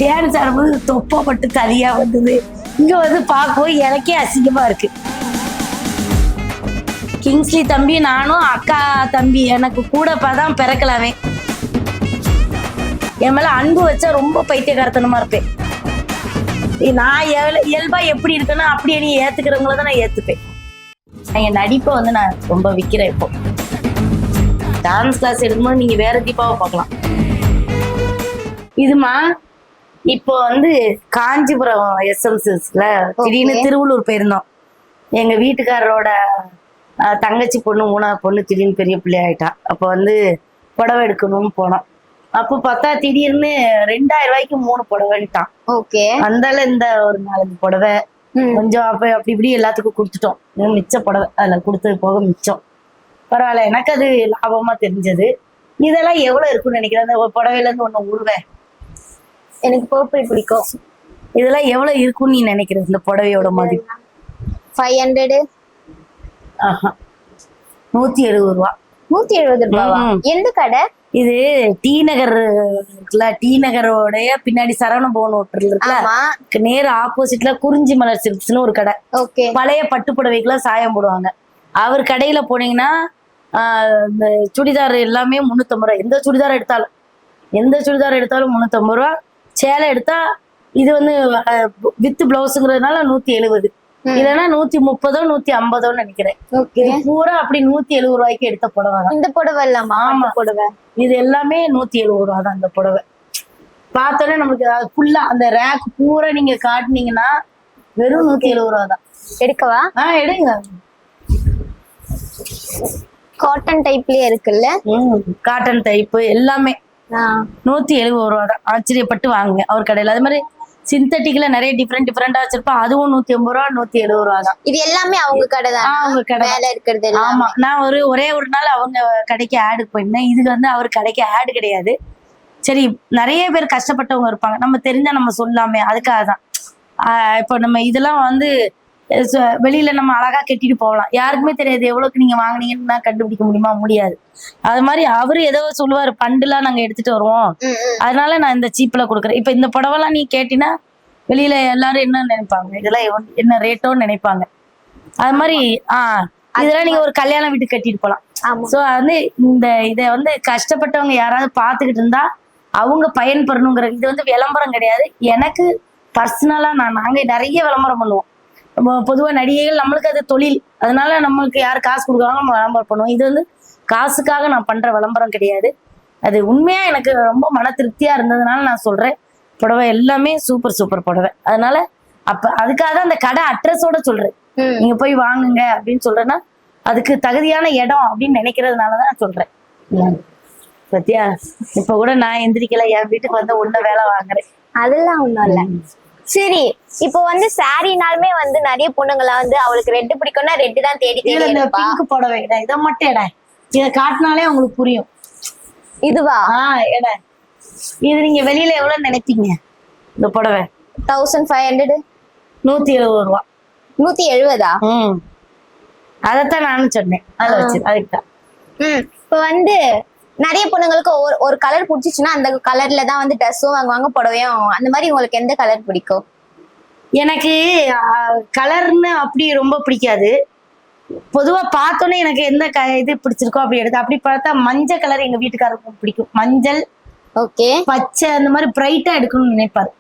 Dance ஆடும்போது தொப்பப்பட்டு தனியா வந்தது. இங்க வந்து பார்க்கவும் எனக்கே அசிங்கமா இருக்கு. கிங்ஸ்லி தம்பி நானும் அக்கா தம்பி எனக்கு கூட தான் பிறக்கலாமே. என் மேல அன்பு வச்சா ரொம்ப பைத்தியக்காரத்தனமா இருப்பேன். நான் இயல்பா எப்படி இருக்குன்னா அப்படியே நீ ஏத்துக்கிறவங்கள தான் நான் ஏத்துப்பேன். என் நடிப்பை வந்து நான் ரொம்ப விக்கிறேன். இப்போ டான்ஸ் கிளாஸ் எடுக்கும்போது நீங்க வேற தீபாவை பார்க்கலாம். இதுமா இப்போ வந்து காஞ்சிபுரம் எஸ்எம்சிஸ்ல திடீர்னு திருவள்ளூர் போயிருந்தோம். எங்க வீட்டுக்காரரோட தங்கச்சி பொண்ணு 3வது பொண்ணு திடீர்னு பெரிய பிள்ளை ஆயிட்டா. அப்போ வந்து புடவை எடுக்கணும்னு போனோம். அப்போ பார்த்தா திடீர்னு 2000 ரூபாய்க்கு 3 புடவைட்டான். ஓகே. அந்தால இந்த ஒரு 4 புடவை கொஞ்சம் அப்ப அப்படி இப்படி எல்லாத்துக்கும் கொடுத்துட்டோம். மிச்ச புடவை அதுல கொடுத்தது போக மிச்சம். பரவாயில்ல, எனக்கு அது லாபமா தெரிஞ்சது. இதெல்லாம் எவ்வளவு இருக்குன்னு நினைக்கிறேன். அந்த புடவையில இருந்து ஒண்ணு உருவேன். எனக்கு பர்பிள் பிடிக்கும். இதெல்லாம் எவ்வளவு இருக்குன்னு நீ நினைக்கிற? இந்த புடவையோட மதிப்பு 500. 170 ரூபா. 170 ரூபாவா? எந்த கடை இது? டி நகர் இருக்குல்ல, டி நகரோடைய பின்னாடி சரவண பவன் ஹோட்டல் இருக்குல்ல, நேர ஆப்போசிட்ல குறிஞ்சி மலர் சில்க்ஸ்னு ஒரு கடை. பழைய பட்டு புடவைக்கெல்லாம் சாயம் போடுவாங்க. அவர் கடையில போனீங்கன்னா இந்த சுடிதார் எல்லாமே 350 ரூபா. எந்த சுடிதார் எடுத்தாலும் 350 ரூபா. சேலை எடுத்தா இது வந்து வித் பிளவுஸுங்கிறதுனால 170, இல்லைன்னா 130 150 நினைக்கிறேன். பூரா அப்படி 170 ரூபாய்க்கு எடுத்த புடவை. இந்த புடவை இல்லாமா? ஆமா, புடவை இது எல்லாமே 170 ரூபா தான். அந்த புடவை பார்த்தோன்னே நமக்கு ஃபுல்லா அந்த ரேக் பூரா நீங்க காட்டுனீங்கன்னா வெறும் 170 ரூபா தான். எடுக்கவா? எடுங்க. காட்டன் டைப்லயே இருக்குல்ல? காட்டன் டைப் எல்லாமே 170 ரூபா தான். ஆச்சரியப்பட்டு வாங்குங்க அவர் கடையில. அது மாதிரி சிந்தட்டிக்ல நிறைய டிஃப்ரெண்டா வச்சிருப்பா. அதுவும் 180 ரூபா 170 ரூபா தான். இது எல்லாமே அவங்க கடை தான். அவங்க கடை மேல இருக்கிறது. ஆமா, நான் ஒரே ஒரு நாள் அவங்க கடைக்கு ஆடுக்கு போயிருந்தேன். இது வந்து அவர் கடைக்கு ஆடு கிடையாது. சரி, நிறைய பேர் கஷ்டப்பட்டவங்க இருப்பாங்க, நம்ம தெரிஞ்சா நம்ம சொல்லாமே, அதுக்காக தான். இப்போ நம்ம இதெல்லாம் வந்து வெளியில நம்ம அழகா கட்டிட்டு போகலாம். யாருக்குமே தெரியாது எவ்வளவுக்கு நீங்க வாங்கினீங்கன்னா கண்டுபிடிக்க முடியுமா? முடியாது. அது மாதிரி அவரு ஏதோ சொல்லுவாரு, பண்டுலாம் நாங்க எடுத்துட்டு வருவோம், அதனால நான் இந்த சீப்ல கொடுக்குறேன். இப்ப இந்த புடவைலாம் நீ கேட்டீங்கன்னா வெளியில எல்லாரும் என்ன நினைப்பாங்க, இதெல்லாம் என்ன ரேட்டோன்னு நினைப்பாங்க. அது மாதிரி இதெல்லாம் நீங்க ஒரு கல்யாண வீட்டுக்கு கட்டிட்டு போகலாம். சோ வந்து இதை வந்து கஷ்டப்பட்டவங்க யாராவது பாத்துக்கிட்டு இருந்தா அவங்க பயன்பெறணுங்கிற. இது வந்து விளம்பரம் கிடையாது. எனக்கு பர்சனலா நாங்க நிறைய விளம்பரம் பண்ணுவோம். பொதுவா நடிகைகள் நம்மளுக்கு அது தொழில், அதனால நம்மளுக்கு யாரு காசு கொடுக்குறாங்க நம்ம விளம்பரம் பண்ணுவோம். இது வந்து காசுக்காக நான் பண்ற விளம்பரம் கிடையாது. அது உண்மையா எனக்கு ரொம்ப மன திருப்தியா இருந்ததுனால நான் சொல்றேன். புடவை எல்லாமே சூப்பர் புடவை. அதனால அதுக்காக தான் அந்த கடை அட்ரஸோட சொல்றேன். நீங்க போய் வாங்குங்க அப்படின்னு சொல்றேன்னா அதுக்கு தகுதியான இடம் அப்படின்னு நினைக்கிறதுனாலதான் நான் சொல்றேன். பத்தியா, இப்ப கூட நான் எந்திரிக்கல, என் வீட்டுக்கு வந்து ஒண்ணு வேலை வாங்குறேன். அதெல்லாம் ஒண்ணும் இல்ல. சரி, இப்போ வந்து சாரினாலுமே வந்து நிறைய பொண்ணுங்களா வந்து அவளுக்கு ரெட் பிடிக்கும்னா ரெட் தான் தேடி பிங்க் புடவை இதை மட்டும் இதை காட்டினாலே உங்களுக்கு புரியும். இதுவா? இது நீங்க வெளியில எவ்வளவு நினைப்பீங்க? இந்த புடவை 1500. 170 ரூபா. 170? அதத்தான் நானும் சொன்னேன். அதை வச்சு அதுக்குதான். இப்ப வந்து நிறைய பொண்ணுங்களுக்கு ஒரு கலர் பிடிச்சிச்சுன்னா அந்த கலர்ல தான் வந்து ட்ரெஸ்ஸும் வாங்குவாங்க, புடவையும். அந்த மாதிரி உங்களுக்கு எந்த கலர் பிடிக்கும்? எனக்கு கலர்னு அப்படி ரொம்ப பிடிக்காது. பொதுவா பார்த்தோன்னே எனக்கு எந்த இது பிடிச்சிருக்கோ அப்படி எடுத்து. அப்படி பார்த்தா மஞ்சள் கலர் எங்க வீட்டுக்காரருக்கு பிடிக்கும். மஞ்சள், பச்சை, அந்த மாதிரி பிரைட்டா எடுக்கணும்னு நினைப்பாரு.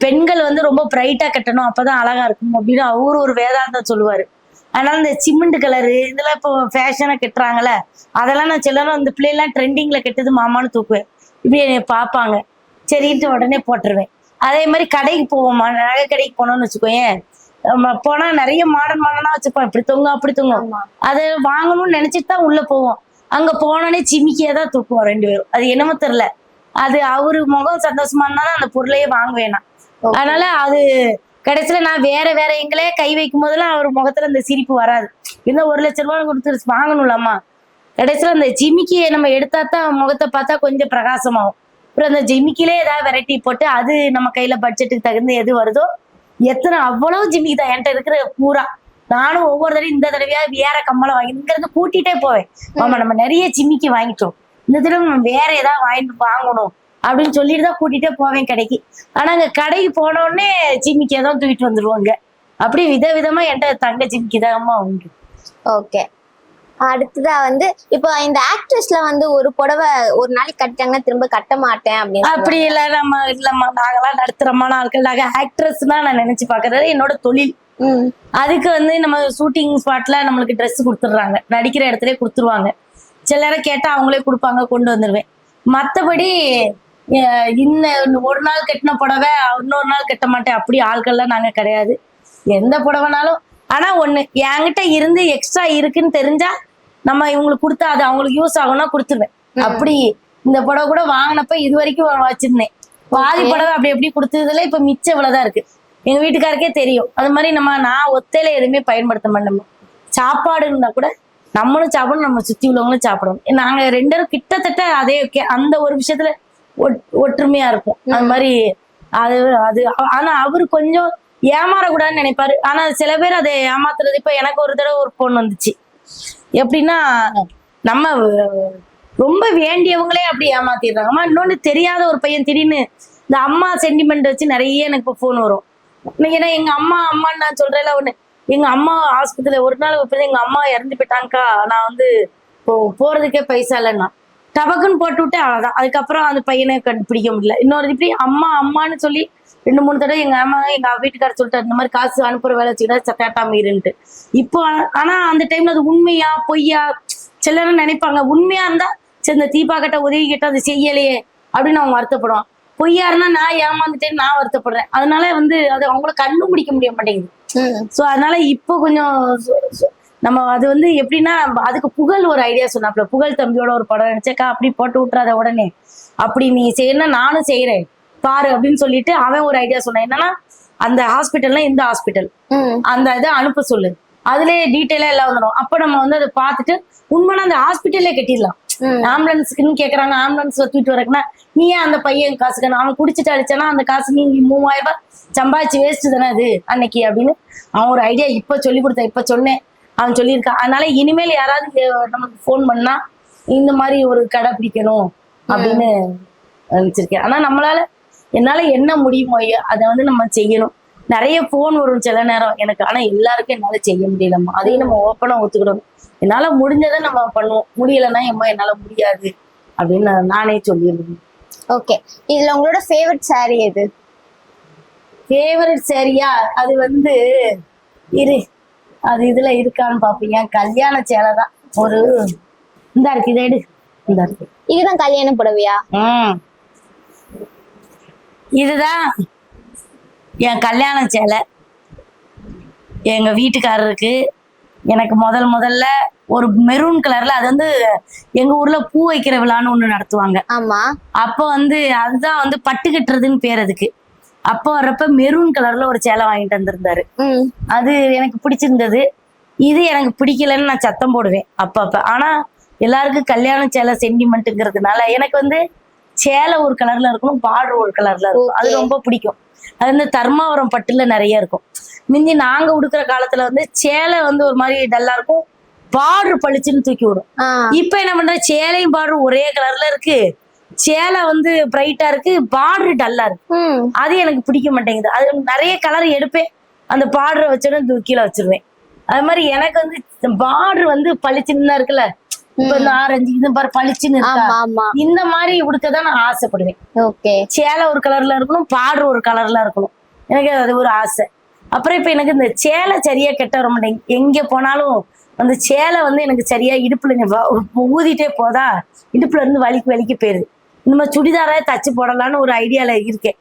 பெண்கள் வந்து ரொம்ப பிரைட்டா கட்டணும், அப்பதான் அழகா இருக்கும் அப்படின்னு அவரு ஒரு வேதாந்தம் சொல்லுவாரு. அதனால இந்த சிமெண்ட் கலரு இதெல்லாம் இப்போ ஃபேஷனா கட்டுறாங்கல்ல, அதெல்லாம் நான் சொல்லணும். இந்த பிள்ளைலாம் ட்ரெண்டிங்ல கெட்டது மாமான்னு தூக்குவேன். இப்படி என்னை பார்ப்பாங்க, சரின்ட்டு உடனே போட்டுருவேன். அதே மாதிரி கடைக்கு போவோமா, நகை கடைக்கு போனோம்னு வச்சுக்கோயேன், போனா நிறைய மாடர்னா வச்சுப்போம். இப்படி தொங்க அப்படி தொங்கும். அதை வாங்கணும்னு நினைச்சிட்டு தான் உள்ள போவோம். அங்க போனோடனே சிமிக்கியே தான் தூக்குவோம் 2 பேரும். அது என்னமோ தெரியல, அது அவரு முகம் சந்தோஷமா இருந்தாலும் அந்த பொருளையே வாங்குவேன் நான். அதனால அது கடைசியில நான் வேற எங்களே கை வைக்கும் போதெல்லாம் அவர் முகத்துல அந்த சிரிப்பு வராது. இன்னும் 1 லட்சம் ரூபாய் கொடுத்து வாங்கணும்லாமா. கடைசியில அந்த ஜிமிக்கியை நம்ம எடுத்தா தான் முகத்தை பார்த்தா கொஞ்சம் பிரகாசமாகும். அப்புறம் அந்த ஜிமிக்கிலே ஏதாவது வெரைட்டி போட்டு அது நம்ம கையில பட்ஜெட்டுக்கு தகுந்த எது வருதோ, எத்தனை அவ்வளவு ஜிமிக்கி தான் என்கிட்ட இருக்கிற பூரா. நானும் ஒவ்வொரு தடவையும் இந்த தடவையா வேற கம்மலை வாங்கி இங்கிருந்து கூட்டிகிட்டே போவேன். ஆமா, நம்ம நிறைய ஜிமிக்கி வாங்கிட்டோம், இந்த தடவை நம்ம வேற ஏதாவது வாங்கணும் அப்படின்னு சொல்லிட்டு தான் கூட்டிகிட்டே போவேன் கடைக்கு. ஆனா அங்க கடைக்கு போன உடனே ஜிமிக்கியை தான் தூக்கிட்டு வந்துருவாங்க. அப்படி விதவிதமா என்கிட்ட தங்க ஜிமிக்கி தான்மா உண்டு. ஓகே. அடுத்ததா வந்து இப்போ இந்த ஆக்ட்ரஸ்ல வந்து ஒரு புடவை ஒரு நாளைக்கு கட்டிட்டாங்கன்னா திரும்ப கட்ட மாட்டேன் அப்படின்னு அப்படி இல்ல, நம்ம இல்லம்மா, நாங்கெல்லாம் நடுத்தரமான ஆட்கள். நாங்க ஆக்ட்ரஸ்னா நான் நினைச்சு பாக்குறது என்னோட தொழில். அதுக்கு வந்து நம்ம ஷூட்டிங் ஸ்பாட்ல நம்மளுக்கு ட்ரெஸ் கொடுத்துடுறாங்க, நடிக்கிற இடத்துல கொடுத்துருவாங்க. சில நேரம் கேட்டா அவங்களே கொடுப்பாங்க, கொண்டு வந்துருவேன். மத்தபடி இன்னும் ஒரு நாள் கட்டின புடவை இன்னொரு நாள் கட்ட மாட்டேன் அப்படி ஆட்கள்லாம் நாங்க கிடையாது. எந்த புடவைனாலும். ஆனா ஒண்ணு, என்கிட்ட இருந்து எக்ஸ்ட்ரா இருக்குன்னு தெரிஞ்சா நம்ம இவங்களுக்கு கொடுத்தா அது அவங்களுக்கு யூஸ் ஆகும்னா கொடுத்துருவேன். அப்படி இந்த புடவை கூட வாங்கினப்ப இது வரைக்கும் வச்சிருந்தேன். பாதி புடவை அப்படி எப்படி கொடுத்ததுல இப்ப மிச்சம் இவ்வளவுதான் இருக்கு. எங்க வீட்டுக்காருக்கே தெரியும். அது மாதிரி நான் ஒத்தையில எதுவுமே பயன்படுத்த மாட்டோம். சாப்பாடு இருந்தா கூட நம்மளும் சாப்பிடணும், நம்ம சுத்தி உள்ளவங்களும் சாப்பிடணும். நாங்க 2 பேரும் கிட்டத்தட்ட அதே அந்த ஒரு விஷயத்துல ஒற்றுமையா இருப்போம். அது மாதிரி அது அது ஆனா அவரு கொஞ்சம் ஏமாறக்கூடாதுன்னு நினைப்பாரு. ஆனா சில பேர் அதை ஏமாத்துறது. இப்ப எனக்கு ஒரு தடவை ஒரு பொண்ணு வந்துச்சு. எப்படின்னா, நம்ம ரொம்ப வேண்டியவங்களே அப்படி ஏமாத்திடுறாங்கம்மா. இன்னொன்னு, தெரியாத ஒரு பையன் திடீர்னு இந்த அம்மா சென்டிமெண்ட் வச்சு நிறைய எனக்கு இப்போ ஃபோன் வரும். ஏன்னா எங்க அம்மான்னு நான் சொல்றேன்ல ஒண்ணு, எங்க அம்மா ஆஸ்பத்திரியில ஒரு நாள் எங்க அம்மா இறந்து போயிட்டாங்கக்கா, நான் வந்து போறதுக்கே பைசா இல்லைன்னா டபக்குன்னு போட்டு விட்டேன், அவ்வளவுதான். அதுக்கப்புறம் அந்த பையனை கண்டுபிடிக்க முடியல. இன்னொரு இப்படி அம்மான்னு சொல்லி 2-3 தடவை எங்க வீட்டுக்காரர் சொல்லிட்டாரு, இந்த மாதிரி காசு அனுப்புற வேலை வச்சுக்கிட்டா சத்தாட்டாம இருன்ட்டு. இப்போ ஆனா அந்த டைம்ல அது உண்மையா பொய்யா சிலரும் நினைப்பாங்க. உண்மையா இருந்தா சரி, இந்த தீபா கிட்ட உதவி கிட்ட அது செய்யலையே அப்படின்னு அவங்க வருத்தப்படுவான். பொய்யா இருந்தா நான் ஏமாந்துட்டேன்னு நான் வருத்தப்படுறேன். அதனால வந்து அது அவங்கள கண்டுபிடிக்க முடிய மாட்டேங்குது. சோ அதனால இப்போ கொஞ்சம் நம்ம அது வந்து எப்படின்னா, அதுக்கு புகழ் ஒரு ஐடியா சொன்னாப்ல, புகழ் தம்பியோட ஒரு படம் நினைச்சேக்கா, அப்படி போட்டு விட்டுறாத உடனே, அப்படி நீ செய்யணும் நானும் செய்யறேன் பாரு அப்படின்னு சொல்லிட்டு அவன் ஒரு ஐடியா சொன்னான். என்னன்னா, அந்த ஹாஸ்பிட்டல்னா இந்த ஹாஸ்பிட்டல், அந்த இதை அனுப்ப சொல்லு, அதுலயே டீட்டெயிலா எல்லாம் வந்துடும். அப்ப நம்ம வந்து அதை பார்த்துட்டு உண்மைனா அந்த ஹாஸ்பிட்டல்லே கட்டிடலாம். ஆம்புலன்ஸுக்குன்னு கேக்குறாங்க, ஆம்புலன்ஸ்ல தூக்கிட்டு வரக்குன்னா நீ ஏன் அந்த பையன் காசுக்கு அவன் குடிச்சிட்டு அடிச்சானா அந்த காசு நீ 3000 ரூபாய் சம்பாதிச்சு வேஸ்ட் தானே அது அன்னைக்கு அப்படின்னு அவன் ஒரு ஐடியா இப்ப சொல்லி கொடுத்தேன். இப்ப சொன்னேன், அவன் சொல்லியிருக்கான். அதனால இனிமேல் யாராவது நமக்கு போன் பண்ணா இந்த மாதிரி ஒரு கடை பிடிக்கணும் அப்படின்னு நினைச்சிருக்கேன். ஆனா என்னால என்ன முடியுமோ அதை வந்து நம்ம செய்யணும். நிறைய போன் வரும் சில நேரம் எனக்கு, ஆனா எல்லாருக்கும் என்னால செய்ய முடியலம்மா. அதையும் நம்ம ஓப்பனா ஒத்துக்கிடணும். என்னால முடிஞ்சதை நம்ம பண்ணுவோம், முடியலைன்னா என்னால முடியாது அப்படின்னு நானே சொல்லிடுவேன். ஓகே. இதுல உங்களோட ஃபேவரட் சாரி எது? ஃபேவரட் சாரியா? அது வந்து அது இதுல இருக்கான்னு பாப்பீங்க. கல்யாண சேலை தான் ஒரு இந்த இருக்கு, இதை எடு, இந்த இருக்கு. இதுதான் கல்யாண புடவையா? இதுதான் என் கல்யாண சேலை. எங்க வீட்டுக்காரருக்கு எனக்கு முதல்ல ஒரு மெரூன் கலர்ல, அது வந்து எங்க ஊர்ல பூ வைக்கிற விழான்னு ஒண்ணு நடத்துவாங்க. ஆமா. அப்ப வந்து அதுதான் வந்து பட்டு கட்டுறதுன்னு பேர் அதுக்கு. அப்ப வர்றப்ப மெரூன் கலர்ல ஒரு சேலை வாங்கிட்டு வந்திருந்தாரு. அது எனக்கு பிடிச்சிருந்தது. இது எனக்கு பிடிக்கலன்னு நான் சத்தம் போடுவேன் அப்பப்ப. ஆனா எல்லாருக்கும் கல்யாண சேலை சென்டிமெண்ட்டுங்கிறதுனால எனக்கு வந்து சேலை ஒரு கலர்ல இருக்கணும், பார்டர் ஒரு கலர்ல இருக்கும். அது ரொம்ப பிடிக்கும். அது வந்து தர்மாவரம் பட்டுல நிறைய இருக்கும். மிந்தி நாங்க உடுக்கிற காலத்துல வந்து சேலை வந்து ஒரு மாதிரி டல்லா இருக்கும், பார்டர் பளிச்சுன்னு தூக்கி விடும். இப்ப என்ன பண்ற, சேலையும் பார்டர் ஒரே கலர்ல இருக்கு, சேலை வந்து பிரைட்டா இருக்கு, பார்டர் டல்லா இருக்கு. அது எனக்கு பிடிக்க மாட்டேங்குது. அது நிறைய கலர் எடுப்பேன், அந்த பார்டரை வச்சோட கீழே வச்சிருவேன். அது மாதிரி எனக்கு வந்து பார்டர் வந்து பளிச்சுன்னு தான் இருக்குல்ல, இப்ப இந்த ஆரஞ்சு இது பாரு பளிச்சுன்னு இருக்கா, இந்த மாதிரி உடுக்கதான் நான் ஆசைப்படுவேன். சேலை ஒரு கலர்ல இருக்கணும், பார்டர் ஒரு கலர்ல இருக்கணும், எனக்கு அது ஒரு ஆசை. அப்புறம் இப்ப எனக்கு இந்த சேலை சரியா கெட்ட வர மாட்டேங்க. எங்க போனாலும் அந்த சேலை வந்து எனக்கு சரியா இடுப்புல ஊதிட்டே போதா, இடுப்புல இருந்து வலிக்கு போயிருது. இந்த சுடிதாரா தச்சு போடலான்னு ஒரு ஐடியால இருக்கேன்.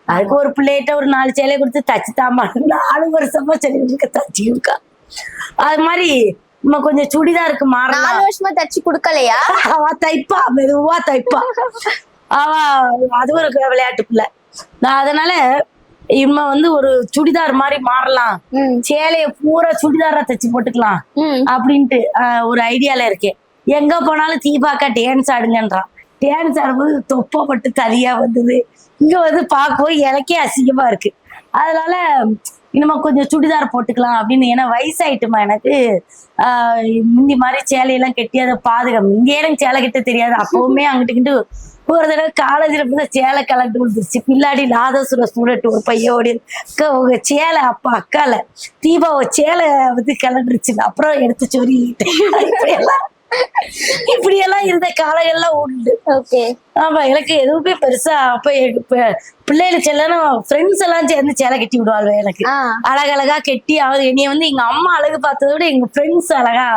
அதுக்கு ஒரு பிள்ளைகிட்ட ஒரு 4 சேலை கொடுத்து தச்சு தாமா 4 வருஷமா சொல்லிட்டு தச்சு இருக்கா. அது மாதிரி நம்ம கொஞ்சம் சுடிதாருக்கு மாறலாம். 4 வருஷமா தச்சு கொடுக்கலையா? அவ தைப்பா, மெதுவா தைப்பா. அது ஒரு விளையாட்டு பிள்ளை. நான் அதனால இவங்க வந்து ஒரு சுடிதார் மாதிரி மாறலாம், சேலைய பூரா சுடிதாரா தச்சு போட்டுக்கலாம் அப்படின்ட்டு ஒரு ஐடியால இருக்கேன். எங்க போனாலும் தீபாக்கா டான்ஸ் ஆடுங்கன்றான். டான்ஸ் ஆடும்போது தொப்பா பட்டு தனியா வந்தது, இங்க வந்து பார்க்கவும் எனக்கே அசிங்கமா இருக்கு. அதனால இனிமே கொஞ்சம் சுடிதார் போட்டுக்கலாம் அப்படின்னு. ஏன்னா வயசாயிட்டுமா எனக்கு. முந்தி மாதிரி சேலையெல்லாம் கட்டி அதை பாதுகாப்பு. இங்கே எனக்கு சேலை கிட்ட தெரியாது, அப்பவுமே அங்கிட்டு ஒரு தடவை காலேஜ்ல போய் சேலை கலந்து விழுந்துருச்சு. பின்னாடி நாதசுர ஸ்டூடெண்ட் ஒரு பையன் ஓடி அக்கா உங்க சேலை அப்பா அக்கால தீபா சேலை வந்து கிளண்டுருச்சு. அப்புறம் எடுத்து சொல்லிட்டேன். இப்படியெல்லாம் இருந்த காலங்கள்லாம் உண்டு. ஓகே. ஆமா, எனக்கு எதுவுமே பெருசா அப்ப பிள்ளைகளுக்கு செல்லணும் ஃப்ரெண்ட்ஸ் எல்லாம் சேர்ந்து சேலை கட்டி விடுவாள் எனக்கு. அழகழகா கெட்டி என்னைய வந்து எங்க அம்மா அழகு பார்த்ததை விட எங்க ஃப்ரெண்ட்ஸ் அழகா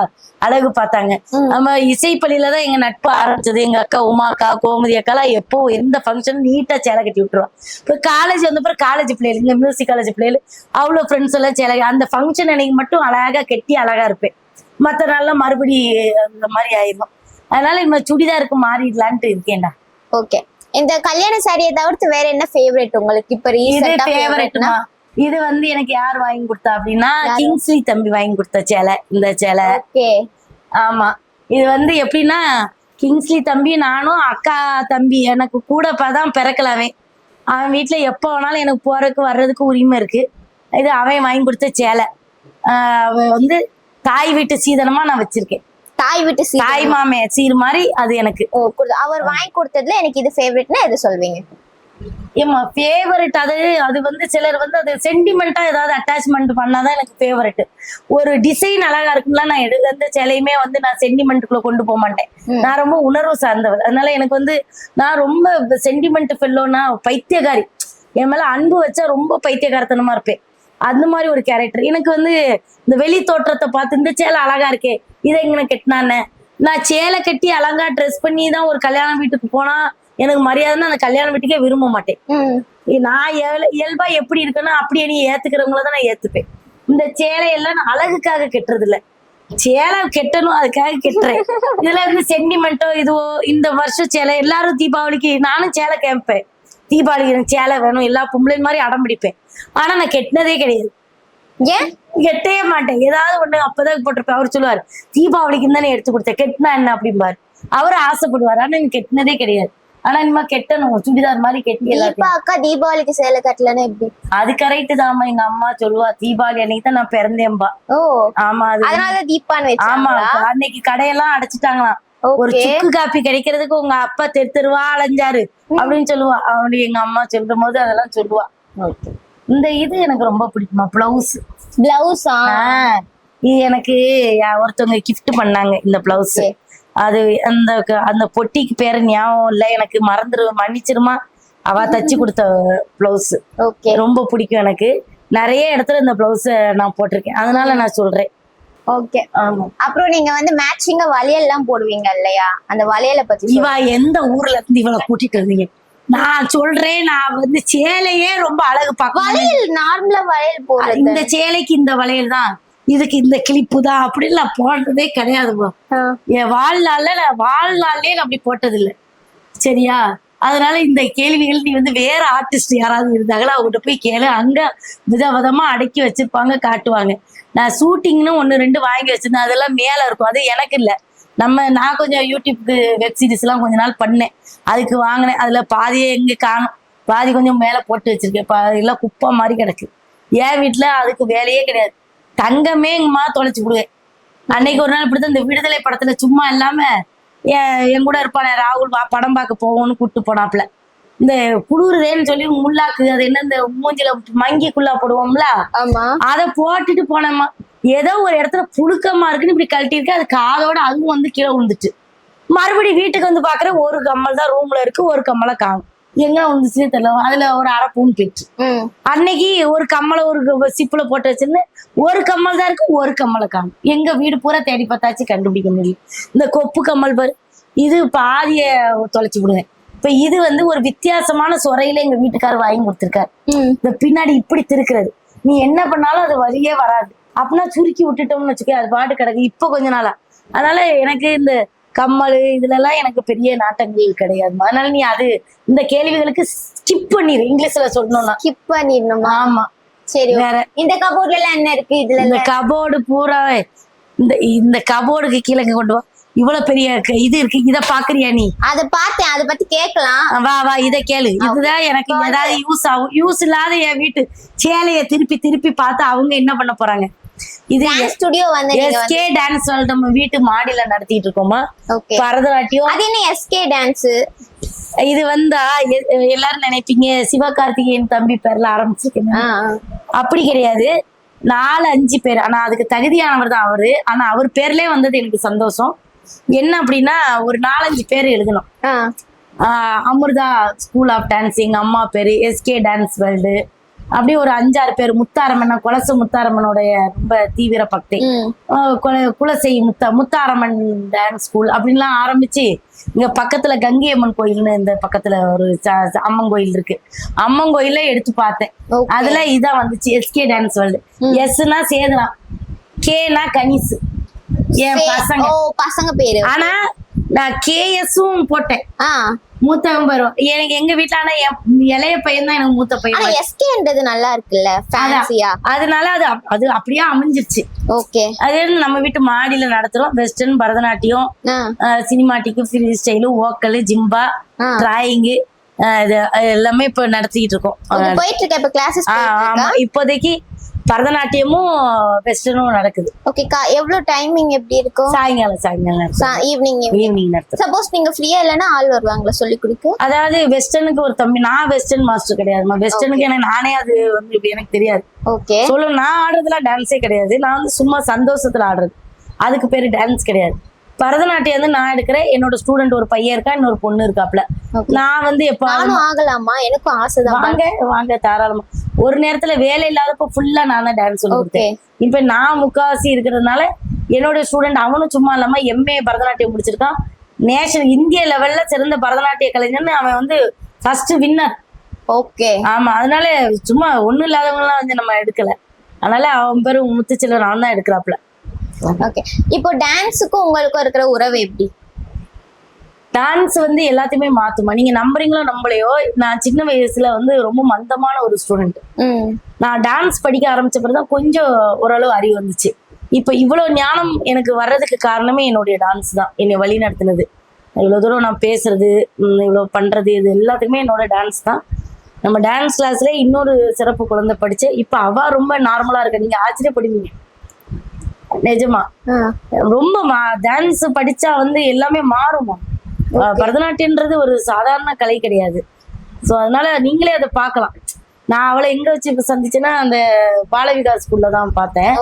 அழகு பார்த்தாங்க. நம்ம இசைப்பள்ளியில தான் எங்க நட்பு ஆரம்பிச்சது. எங்க அக்கா உமாக்கா கோமதி அக்காலாம் எப்போ எந்த ஃபங்க்ஷன் நீட்டா சேலை கட்டி விட்டுருவோம். இப்போ காலேஜ் வந்தப்பறம் காலேஜ் பிள்ளைகள், இங்க மியூசிக் காலேஜ் பிள்ளைகள் அவ்வளோ ஃப்ரெண்ட்ஸ் எல்லாம் சேலை அந்த ஃபங்க்ஷன் அன்னைக்கு மட்டும் அழகா கெட்டி அழகா இருப்பேன். மற்ற நாள்லாம் மறுபடி அந்த மாதிரி ஆயிரும். அதனால இந்த சுடிதாருக்கு மாறிடலான்ட்டு இருக்கேன்டா. ஓகே. இந்த கல்யாண சாரியை தவிர்த்து வேற என்ன ஃபேவரட் உங்களுக்கு இப்ப ரீசன்ட்டா? ஃபேவரட்னா இது வந்து எனக்கு யார் வாங்கி கொடுத்தா அப்படின்னா கிங்ஸ்லி தம்பி வாங்கி கொடுத்த சேலை. இந்த சேலை. ஓகே. ஆமா, இது வந்து எப்படின்னா கிங்ஸ்லி தம்பி நானும் அக்கா தம்பி எனக்கு கூட தான் பிறக்கலாமே. அவன் வீட்டுல எப்போ வேணாலும் எனக்கு போறதுக்கு வர்றதுக்கு உரிமை இருக்கு. இது அவன் வாங்கி கொடுத்த சேலை. வந்து தாய் வீட்டு சீதனமா நான் வச்சிருக்கேன். தாய் வீட்டு தாய் மாமே சீர் மாதிரி அது எனக்கு. அவர் வாங்கி கொடுத்ததுல எனக்கு இது ஃபேவரட்னா எது சொல்வீங்க? ஏமா ஃபேவரட் அது வந்து சிலர் வந்து அது சென்டிமெண்டா ஏதாவது அட்டாச்மெண்ட் பண்ணாதான் எனக்கு ஃபேவரட். ஒரு டிசைன் அழகா இருக்கும்ல, நான் எந்த சேலையுமே வந்து நான் சென்டிமெண்ட்டுக்குள்ள கொண்டு போக மாட்டேன். நான் ரொம்ப உணர்வு சார்ந்தவள். அதனால எனக்கு வந்து நான் ரொம்ப சென்டிமெண்ட் ஃபெல்லோனா பைத்தியக்காரி. என் மேல அன்பு வச்சா ரொம்ப பைத்தியக்காரத்தனமா இருப்பேன். அந்த மாதிரி ஒரு கேரக்டர். எனக்கு வந்து இந்த வெளி தோற்றத்தை பார்த்து இந்த சேலை அழகா இருக்கே இதை எங்க கட்டினானே, நான் சேலை கட்டி அழகா ட்ரெஸ் பண்ணி தான் ஒரு கல்யாண வீட்டுக்கு போனா எனக்கு மரியாதைன்னா அந்த கல்யாண வீட்டுக்கே விரும்ப மாட்டேன். நான் இயல்பா எப்படி இருக்குன்னா அப்படியே நீ ஏத்துக்கிறவங்கள தான் நான் ஏத்துப்பேன். இந்த சேலையெல்லாம் நான் அழகுக்காக கெட்டுறது இல்ல, சேலை கெட்டணும் அதுக்காக கெட்டுறேன். இதுல இருந்து சென்டிமெண்டோ இதுவோ இந்த வருஷம் சேலை எல்லாரும் தீபாவளிக்கு நானும் சேலை கேட்பேன். தீபாவளிக்கு எனக்கு சேலை வேணும் எல்லா பொம்பளை மாதிரி அடம் பிடிப்பேன். ஆனா நான் கெட்டினதே கிடையாது. ஏன் கெட்டவே மாட்டேன். ஏதாவது ஒண்ணு அப்பதான் போட்டிருப்பேன். அவர் சொல்லுவாரு தீபாவளிக்கு தானே எடுத்து கொடுத்தேன், கெட்டினா என்ன அப்படிம்பாரு. அவரு ஆசைப்படுவாரு. ஆனா எனக்கு கெட்டினதே கிடையாது. ஆனா இனிமே கெட்டணும் சுடிதார் மாதிரி கெட்டி எல்லாத்தையும். அக்கா தீபாவளிக்கு சேலை கட்டலன்னு எப்படி? அது கரெக்ட் தாமா. எங்க அம்மா சொல்லுவா தீபாவளி அன்னைக்கு தான் நான் பிறந்தேன்பா. ஓ ஆமா, அதனால தீபான்னு ஆமா. அன்னைக்கு கடையெல்லாம் அடைச்சிட்டாங்களாம். ஒரு சுக்கு காப்பி கிடைக்கிறதுக்கு உங்க அப்பா தெருவா அலைஞ்சாரு அப்படின்னு சொல்லுவா. அவனு எங்க அம்மா சொல்லும் போது அதெல்லாம் சொல்லுவா. இந்த இது எனக்கு ரொம்ப பிடிக்குமா பிளவுஸ். பிளவுஸா? இது எனக்கு ஒருத்தவங்க கிஃப்ட் பண்ணாங்க இந்த பிளவுஸ். அது அந்த அந்த பொட்டிக்கு பேரு ஞாபகம் இல்ல எனக்கு, மன்னிச்சிருமா. அவ தச்சு கொடுத்த பிளவுஸ் ரொம்ப பிடிக்கும் எனக்கு. நிறைய இடத்துல இந்த பிளவுஸ் நான் போட்டிருக்கேன். அதனால நான் சொல்றேன். ஓகே. அப்புறம் நீங்க வந்து மேட்சிங்கா வளையல் எல்லாம் போடுவீங்க இல்லையா? அந்த வளையலை பத்தி இவ எந்த ஊர்ல இருந்து இவளை கூட்டிட்டு வந்தீங்க? நான் சொல்றேன், நான் வந்து சேலையே ரொம்ப அழகு பார்க்க. வளையல் நார்மலா வளையல் போடுறது, இந்த சேலைக்கு இந்த வளையல் தான், இதுக்கு இந்த கிளிப்பு தான் அப்படின்னு நான் போடுறதே கிடையாதுப்பா. என் வாழ்நாள்லயே நான் அப்படி போட்டது இல்லை. சரியா? அதனால இந்த கேள்விகள் நீ வந்து வேற ஆர்டிஸ்ட் யாராவது இருந்தாங்களா அவங்ககிட்ட போய் கேளு. அங்க விதவிதமா அடக்கி வச்சிருப்பாங்க, காட்டுவாங்க. நான் ஷூட்டிங்னு 1-2 வாங்கி வச்சிருந்தேன். அதெல்லாம் மேல இருக்கும். அது எனக்கு இல்லை. நான் கொஞ்சம் யூடியூப்க்கு வெப் சீரிஸ் எல்லாம் கொஞ்ச நாள் பண்ணேன். அதுக்கு வாங்கினேன். அதுல பாதியே எங்க காணும், பாதி கொஞ்சம் மேல போட்டு வச்சிருக்கேன். எல்லாம் குப்பை மாதிரி கிடக்கு. என் வீட்டுல அதுக்கு வேலையே கிடையாது. தங்கமே எங்கம்மா தொலைச்சு விடுவேன். அன்னைக்கு ஒரு நாள் இப்படிதான் இந்த விடுதலை படத்துல சும்மா இல்லாம என் கூட இருப்பானே ராகுல், வா படம் பார்க்க போவோம்னு கூப்பிட்டு போனாப்புல. இந்த குளிருதேன்னு சொல்லி முல்லாக்கு அது என்ன இந்த மூஞ்சில மங்கிக்குள்ளா போடுவோம்ல, அதை போட்டுட்டு போனேம்மா. ஏதோ ஒரு இடத்துல புழுக்கமா இருக்குன்னு இப்படி கழட்டி இருக்கு. அது காதோட அதுவும் வந்து கீழே விழுந்துட்டு. மறுபடியும் வீட்டுக்கு வந்து பாக்குற ஒரு கம்மல் தான் ரூம்ல இருக்கு, ஒரு கம்மலை காணும். எங்க வந்துச்சுன்னு தெரியல. அதுல ஒரு அரை பவுன் போயிடுச்சு. அன்னைக்கு ஒரு கம்மலை ஒரு சிப்புல போட்டு வச்சிருந்தேன். ஒரு கம்மல் தான் இருக்கு, ஒரு கம்மலை காணும். எங்க வீடு பூரா தேடி பார்த்தாச்சு கண்டுபிடிக்க முடியல. இந்த கொப்பு கம்மல் பாரு, இது பாதிய தொலைச்சு விடுவேன். இப்ப இது வந்து ஒரு வித்தியாசமான சொறையில எங்க வீட்டுக்காரர் வாங்கி கொடுத்துருக்காரு. இந்த பின்னாடி இப்படி திருக்கிறது, நீ என்ன பண்ணாலும் அது வழியே வராது. அப்படின்னா சுருக்கி விட்டுட்டோம்னு வச்சுக்க, அது பாட்டு கிடக்கு இப்ப கொஞ்ச நாளா. அதனால எனக்கு இந்த கம்மல் இதுல எல்லாம் எனக்கு பெரிய நாட்டங்கள் கிடையாது. அதனால நீ அது இந்த கேள்விகளுக்கு ஸ்கிப் பண்ணிடு. இங்கிலீஷ்ல சொல்லணும்னா ஸ்கிப் பண்ணிடணுமா? ஆமா. சரி. வேற இந்த கபோர்ட்ல எல்லாம் என்ன இருக்கு? இதுல இந்த கபோர்டு பூரா இந்த கபோர்டுக்கு கீழே கொண்டு வா. இவ்வளவு பெரிய இது இருக்கு, இத பாக்குறியா நீ? அத பார்த்தேன், அத பத்தி கேட்கலாம். வா வா, இத கேளு. இதுதான் எனக்கு ஏதாவது யூஸ் ஆகும். யூஸ் இல்லாத என் வீட்டு சேலைய திருப்பி திருப்பி பார்த்து அவங்க என்ன பண்ண போறாங்க? இது ஸ்டுடியோ வந்து எஸ்கே டான்ஸ் நம்ம வீட்டு மாடியில நடத்திட்டு இருக்கோமா, பரதநாட்டியம். அது என்ன எஸ்கே டான்ஸ்? இது வந்தா எல்லாரும் நினைப்பீங்க சிவகார்த்திகேயன் தம்பி பேர்ல ஆரம்பிச்சிருக்கேன். அப்படி கிடையாது, 4-5 பேர். ஆனா அதுக்கு தகுதியானவர் தான் அவரு. ஆனா அவர் பேர்லயே வந்தது எனக்கு சந்தோஷம். என்ன அப்படின்னா ஒரு 4-5 பேர் எழுதணும். அமிர்தா ஸ்கூல் ஆஃப் டான்சிங், அம்மா பேரு எஸ்கே டான்ஸ் வேர்ல்டு, அப்படியே ஒரு 5-6 பேர். முத்தாரம்மன், குலசு முத்தாரம்மனுடைய ரொம்ப தீவிர பக்தி. குலசை முத்தாரம்மன் டான்ஸ் ஸ்கூல் அப்படின்லாம் ஆரம்பிச்சு இங்க பக்கத்துல கங்கை அம்மன் கோயில்னு இந்த பக்கத்துல ஒரு அம்மன் கோயில் இருக்கு. அம்மன் கோயில எடுத்து பார்த்தேன். அதுல இதான் வந்துச்சு, எஸ்கே டான்ஸ் வேர்ல்டு. எஸ்னா சேதுனா, கேனா கனிஸ், என் பசங்க பேரு. ஆனா நான் கேஎஸும் போட்டேன். மூத்தவன் வரும் எனக்கு எங்க வீட்டுல. ஆனா இளைய பையன் தான் எனக்கு மூத்த பையன். எஸ்கேன்றது நல்லா இருக்குல்ல, ஃபேன்சியா. அதனால அது அப்படியே அமைஞ்சிருச்சு. ஓகே. அது நம்ம வீட்டு மாடியில நடத்துறோம். Western, Bharatanatyam, cinematic, free style, vocal, zumba, drawing, எல்லாமே இப்ப நடத்திக்கிட்டு இருக்கோம். போயிட்டு இருக்க இப்ப கிளாஸஸ். ஆமா, இப்போதைக்கு பரதநாட்டியமும் வெஸ்டர்னும் நடக்குது. ஓகே. எவ்வளவு டைமிங் எப்படி இருக்கும்? சாயங்காலம் ஈவினிங் நடத்தும். சப்போஸ் நீங்க ஃப்ரீயா இல்லனா ஆள் வருவாங்களா சொல்லி கொடுக்க? அதாவது வெஸ்டர்னுக்கு ஒரு தம்பி, நான் வெஸ்டர்ன் மாஸ்டர் கிடையாதுமா. வெஸ்டர்னுக்கு எனக்கு நானே அது வந்து எனக்கு தெரியாது. ஓகே. சொல்ல நான் ஆடுறதுலாம் டான்ஸே கிடையாது. நான் வந்து சும்மா சந்தோஷத்துல ஆடுறது, அதுக்கு பேரு டான்ஸ் கிடையாது. பரதநாட்டியம் வந்து நான் எடுக்கிறேன். என்னோட ஸ்டூடெண்ட் ஒரு பையன் இருக்கா, இன்னொரு பொண்ணு இருக்காப்ல. நான் வந்து எப்ப ஆகலாமா? எனக்கும் ஆசைதான். வாங்க தாராளமா. ஒரு நேரத்துல வேலை இல்லாதப்ப ஃபுல்லா நான் தான் டான்ஸ் சொல்லி கொடுத்தேன். இப்ப நான் முக்காவாசி இருக்கிறதுனால என்னோட ஸ்டூடெண்ட் அவனும் சும்மா இல்லாம எம்ஏ பரதநாட்டியம் முடிச்சிருக்கான். நேஷனல் இந்திய லெவல்ல சிறந்த பரதநாட்டிய கலைஞர்னு அவன் வந்து ஃபர்ஸ்ட் வின்னர். ஓகே. ஆமா, அதனால சும்மா ஒண்ணும் இல்லாதவங்க எல்லாம் வந்து நம்ம எடுக்கல. அதனால அவன் பேரு முத்துச்செல்வன், அவன் தான் எடுக்கிறாப்ல. ஓகே. இப்போ டான்ஸுக்கும் உங்களுக்கும் இருக்கிற உறவு எப்படி? டான்ஸ் வந்து எல்லாத்தையுமே மாத்துமா. நீங்க நம்புறீங்களோ நம்பலையோ, நான் சின்ன வயசுல வந்து ரொம்ப மந்தமான ஒரு ஸ்டூடெண்ட். நான் டான்ஸ் படிக்க ஆரம்பிச்ச பிறகுதான் கொஞ்சம் ஓரளவு அறிவு வந்துச்சு. இப்ப இவ்வளவு ஞானம் எனக்கு வர்றதுக்கு காரணமே என்னுடைய டான்ஸ் தான் என்னை வழி நடத்தினது. இவ்வளவு தூரம் நான் பேசுறது, இவ்வளவு பண்றது, இது எல்லாத்துக்குமே என்னோட டான்ஸ் தான். நம்ம டான்ஸ் கிளாஸ்ல இன்னொரு சிறப்பு குழந்தை படிச்சு இப்ப அவ ரொம்ப நார்மலா இருக்க. நீங்க ஆச்சரியப்படுவீங்க, நிஜமா. ரொம்ப டான்ஸ் படிச்சா வந்து எல்லாமே மாறுமா. பரதநாட்டியம்ன்றது ஒரு சாதாரண கலை கிடையாது. ஸோ அதனால நீங்களே அதை பார்க்கலாம். நான் அவளை எங்க வச்சு இப்ப சந்திச்சேன்னா அந்த பாலவிகாஸ் ஸ்கூல்ல தான் பார்த்தேன்.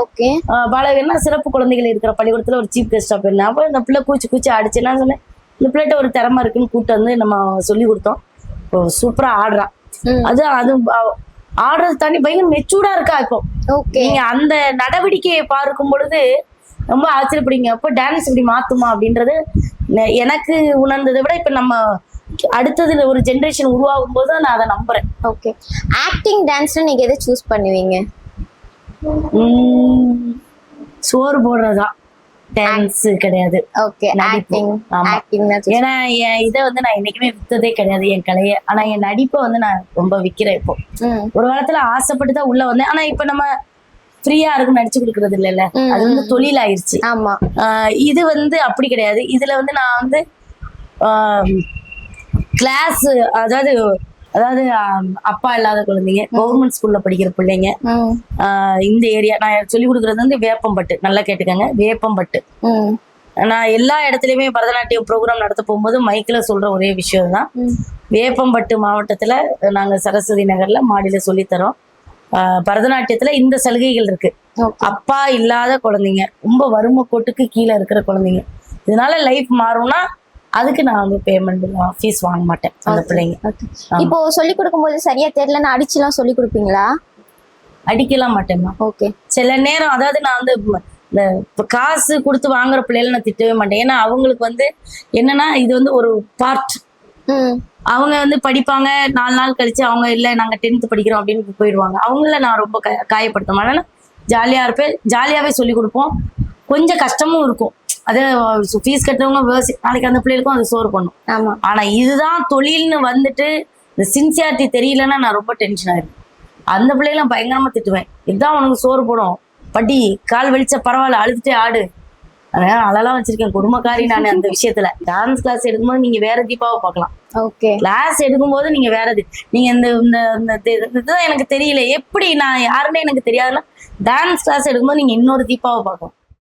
பாலவிகா சிறப்பு குழந்தைகள் இருக்கிற பள்ளிக்கூடத்துல ஒரு சீஃப் கெஸ்டா போயிருந்தேன். அப்போ இந்த பிள்ளை கூச்சி அடிச்சு நான் சொன்னேன், இந்த பிள்ளைகிட்ட ஒரு திறமை இருக்குன்னு கூப்பிட்டு வந்து நம்ம சொல்லி கொடுத்தோம். சூப்பரா ஆடுறான். அது ஆடுறது தாண்டி பயங்கர மெச்சூர்டா இருக்கா. இப்போ நீங்க அந்த நடவடிக்கையை பார்க்கும் பொழுது ரொம்ப ஆச்சரியப்படுங்க. அப்போ டான்ஸ் இப்படி மாத்துமா அப்படின்றது எனக்கு உணர்ந்ததை விட இப்ப நம்ம அடுத்தது ஒரு ஜெனரேஷன் உருவாகும் போது நான் அதை நம்புறேன். ஓகே. ஆக்டிங் டான்ஸ்ல நீங்க எதை சூஸ் பண்ணுவீங்க? சோறு போடுறதா, டான்ஸ் கிடையாது. ஓகே. ஆக்டிங். ஏன்னா இதை வந்து நான் என்னைக்குமே வித்ததே கிடையாது என் கலையை. ஆனா என் நடிப்பை வந்து நான் ரொம்ப விக்கிறேன். இப்போ ஒரு காலத்துல ஆசைப்பட்டு தான் உள்ள வந்தேன். ஆனா இப்ப நம்ம ஃப்ரீயா இருக்கும் நடிச்சு கொடுக்கறது இல்லைல்ல, அது வந்து தொழில் ஆயிடுச்சு. இது வந்து அப்படி கிடையாது. இதுல வந்து நான் வந்து கிளாஸ், அதாவது அப்பா இல்லாத குழந்தைங்க, கவர்மெண்ட் ஸ்கூல்ல படிக்கிற பிள்ளைங்க, இந்த ஏரியா நான் சொல்லி கொடுக்கறது வந்து வேப்பம்பட்டு. நல்லா கேட்டுக்கங்க, வேப்பம்பட்டு. நான் எல்லா இடத்துலயுமே பரதநாட்டியம் ப்ரோக்ராம் நடத்த போகும்போது மைக்ல சொல்ற ஒரே விஷயம் தான், வேப்பம்பட்டு மாவட்டத்துல நாங்க சரஸ்வதி நகர்ல மாடியில சொல்லித்தரோம். பரதநாட்டியத்துல இந்த சலுகைகள் இருக்கு. அப்பா இல்லாத குழந்தைங்க, ரொம்ப வறுமை கோட்டுக்கு கீழே இருக்கிற குழந்தைங்க, இதனால லைஃப் மாறும்னா அதுக்கு நான் வந்து பேமெண்ட் ஃபீஸ் வாங்க மாட்டேன் அந்த பிள்ளைங்க. இப்போ சொல்லி கொடுக்கும் போது சரியா தெரியலன்னு அடிச்சுலாம் சொல்லி கொடுப்பீங்களா? அடிக்கலாம் மாட்டேம்மா. ஓகே. சில நேரம் அதாவது நான் வந்து இந்த காசு கொடுத்து வாங்குற பிள்ளைகளை நான் திட்டவே மாட்டேன். ஏன்னா அவங்களுக்கு வந்து என்னன்னா இது வந்து ஒரு பார்ட். அவங்க வந்து படிப்பாங்க, 4 நாள் கழிச்சு அவங்க இல்லை நாங்க 10th படிக்கிறோம் அப்படின்னு போயிடுவாங்க. அவங்கள நான் ரொம்ப காயப்படுத்த மாட்டேன். ஜாலியா இருப்பேன், ஜாலியாவே சொல்லி கொடுப்போம். கொஞ்சம் கஷ்டமும் இருக்கும். அது ஃபீஸ் கட்டுறவங்க நாளைக்கு அந்த பிள்ளைகளுக்கும் அது சோறு பண்ணும். ஆனா இதுதான் தொழில்னு வந்துட்டு இந்த சின்சியாரிட்டி தெரியலன்னா நான் ரொம்ப டென்ஷன் ஆயிருக்கும். அந்த பிள்ளைகளும் பயங்கரமா திட்டுவேன். இதுதான் உனக்கு சோறு போடும், பட்டி கால் வெளிச்ச பரவாயில்ல, அழுதுட்டே ஆடு. அதெல்லாம் வச்சிருக்கேன் குடும்பக்காரி நான். அந்த விஷயத்துல டான்ஸ் கிளாஸ் எடுக்கும்போது நீங்க வேற தீபாவை பார்க்கலாம். கிளாஸ் எடுக்கும்போது நீங்க வேற நீங்க இதுதான் எனக்கு தெரியல எப்படி நான் யாருன்னே எனக்கு தெரியாதுன்னா டான்ஸ் கிளாஸ் எடுக்கும்போது நீங்க இன்னொரு தீபாவை பார்க்கலாம்.